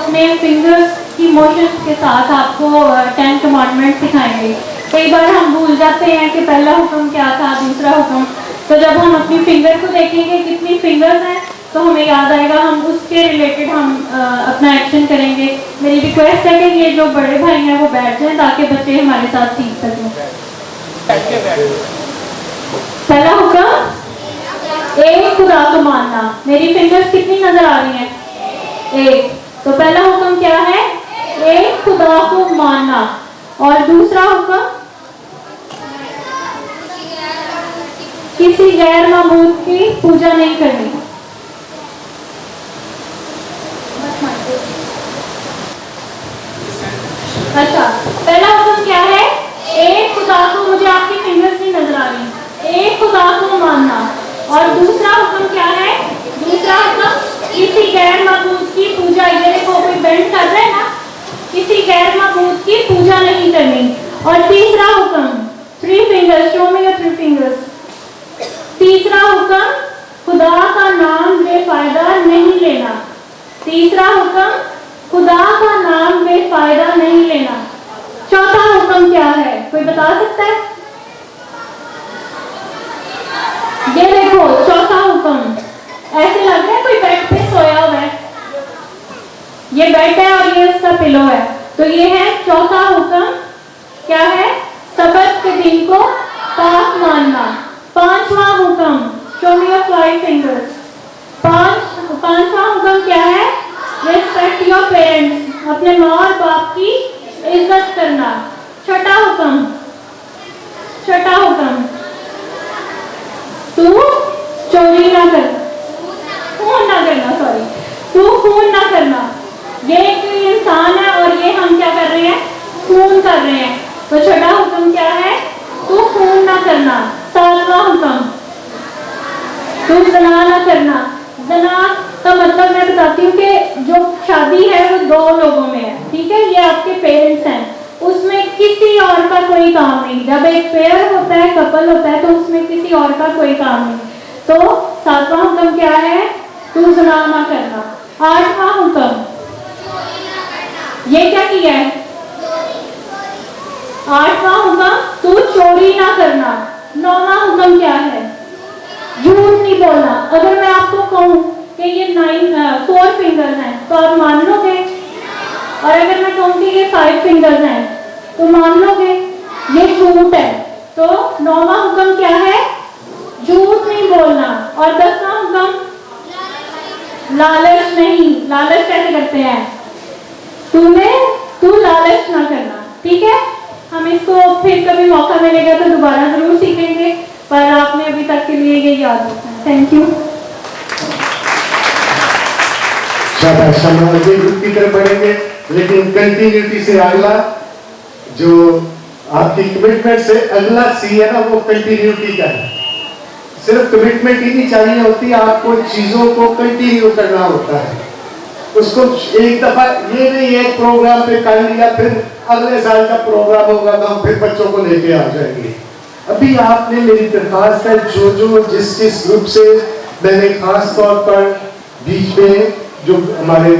उसमें फिंगर्स की मोशंस के साथ आपको 10 कमांडमेंट सिखाएंगे। कई बार हम भूल जाते हैं कि पहला हुक्म क्या था, दूसरा हुक्म। तो जब हम अपनी फिंगर को देखेंगे कितनी फिंगर्स हैं तो हमें याद आएगा, हम उसके रिलेटेड हम अपना एक्शन करेंगे। मेरी रिक्वेस्ट है कि ये जो बड़े भाई हैं वो बैठ जाएं ताकि बच्चे हमारे साथ सीख सकें। पहला हुक्म, एक खुदा को मानना। मेरी फिंगर्स कितनी नजर आ रही हैं? एक। तो पहला हुक्म क्या है? एक खुदा को मानना। और दूसरा हुक्म, किसी गैर माबूद की पूजा नहीं करनी। अच्छा, पहला हुक्म क्या है? एक खुदा को, मुझे आपकी फिंगर्स नहीं नजर आ रही, एक खुदा को मानना। और दूसरा हुक्म क्या है? दूसरा हुक्म, किसी गैर माबूद की पूजा, ये देखो कोई बेंड कर रहा है ना, किसी गैर माबूद की पूजा नहीं करनी। और तीसरा हुक्म, 3 fingers, show me your 3 fingers. तीसरा हुक्म, खुदा का नाम बेफायदा नहीं लेना। तीसरा हुक्म, खुदा का नाम बेफायदा नहीं लेना। चौथा हुक्म क्या है, कोई बता सकता है? ये देखो चौथा हुक्म, ऐसे लग रहा है कोई बेड पे सोया हुआ है। ये बेड है और ये उसका पिलो है। तो ये है चौथा हुक्म, क्या है? सब्त के दिन को पाक मानना। पांचवा हुक्म, शो मी योर 5 फिंगर्स। पांचवा हुक्म क्या है? रिस्पेक्ट योर पेरेंट्स, अपने माँ और बाप की इज्जत करना। छठा हुक्म, तू चोरी ना करना, खून ना करना, सॉरी, तू खून ना करना। ये एक इंसान है और ये हम क्या कर रहे हैं? खून कर रहे हैं। तो छठा हुक्म क्या है? तू खून ना करना। सातवां हुक्म, तू ज़ना ना करना। ज़ना का मतलब मैं बताती हूँ कि जो शादी है वो 2 लोगों में है, ठीक है? ये आपके पेरेंट्स हैं, उसमें किसी और का कोई काम नहीं। जब एक पेयर होता है, कपल होता है, तो उसमें किसी और का कोई काम नहीं। तो सातवां हुक्म क्या है? तू ज़ना ना करना। आठवां हुक्म, ये क्या किया है? आठवां हुक्म, तू चोरी ना करना। नौवां हुक्म क्या है? झूठ नहीं बोलना। अगर मैं आपको कहूँ कि ये 4 फिंगर्स हैं तो आप मान लोगे? और अगर मैं कहूँ कि ये 5 फिंगर्स हैं तो मान लोगे? ये झूठ है। तो 9वां हुक्म क्या है? झूठ नहीं बोलना। और 10वां हुक्म, लालच नहीं। लालच कैसे करते हैं? तू लालच ना करना। ठीक है, हम इसको फिर कभी मौका मिलेगा तो दोबारा जरूर सीखेंगे, पर आपने अभी तक के लिए ये याद रखना है। Thank you. ग्रुप की तरफ बढ़ेंगे, लेकिन कंटिन्यूटी से अगला जो आपकी कमिटमेंट से अगला सी है ना, वो कंटिन्यूटी का है। सिर्फ कमिटमेंट ही नहीं चाहिए होती, आपको चीजों को कंटिन्यू करना होता है। उसको एक दफा ये नहीं एक प्रोग्राम पे कर लिया, फिर अगले साल का प्रोग्राम होगा तो हम फिर बच्चों को लेके आ जाएंगे। अभी आपने, मेरी दरखास्त है, जो जिस ग्रुप से मैंने खास तौर पर बीच में जो हमारे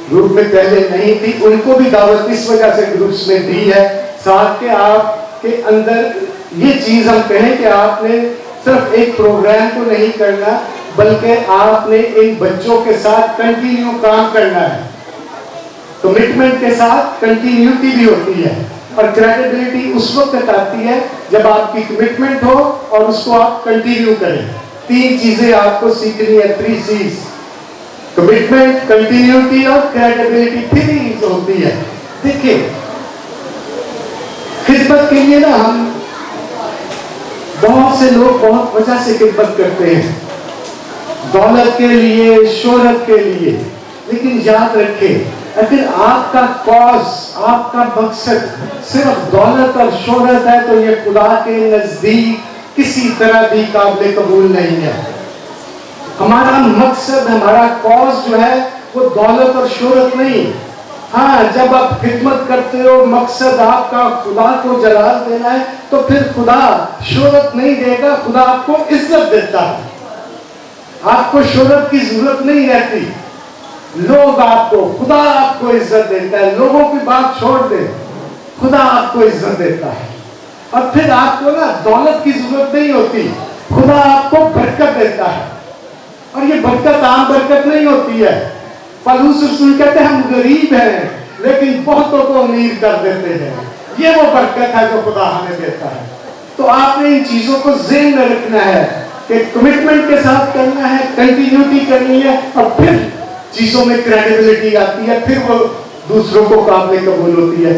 ग्रुप में पहले नहीं थी, उनको भी दावत इस वजह से ग्रुप्स में दी है, साथ के आपके अंदर ये चीज हम कहें कि आपने सिर्फ एक प्रोग्राम को नहीं करना, बल्कि आपने इन बच्चों के साथ कंटिन्यू काम करना है। कमिटमेंट के साथ कंटिन्यूटी भी होती है, और क्रेडिबिलिटी उस वक्त आती है जब आपकी कमिटमेंट हो और उसको आप कंटिन्यू करें। 3 चीजें आपको सीखनी है, 3 C's, कमिटमेंट, कंटिन्यूटी और क्रेडिबिलिटी 3 होती है। देखिए, खिदमत के लिए ना हम बहुत से लोग बहुत वजह से खिदमत करते हैं, दौलत के लिए, शोहरत के लिए, लेकिन याद रखें, अगर आपका कॉज, आपका मकसद सिर्फ दौलत और शोहरत है तो ये खुदा के नजदीक किसी तरह भी काबिल कबूल नहीं है। हमारा मकसद, हमारा कॉज जो है वो दौलत और शोहरत नहीं। हाँ, जब आप खिदमत करते हो, मकसद आपका खुदा को जलाल देना है, तो फिर खुदा शोहरत नहीं देगा, खुदा आपको इज्जत देता है। आपको शोहरत की जरूरत नहीं रहती। लोग आपको, खुदा आपको इज्जत देता है। लोगों की बात छोड़ दे, खुदा आपको इज्जत देता है। और फिर आपको ना दौलत की जरूरत नहीं होती, खुदा आपको बरकत देता है। और ये बरकत आम बरकत नहीं होती है। पौलुस रसूल कहते हैं हम गरीब हैं लेकिन बहुतों को अमीर कर देते हैं। ये वो बरकत है जो खुदा हमें देता है। तो आपने इन चीजों को ज़हन में रखना है कि कमिटमेंट के साथ करना है, कंटिन्यूटी करनी है, और फिर चीजों में क्रेडिबिलिटी आती है, फिर वो दूसरों को काबिल कबूल होती है।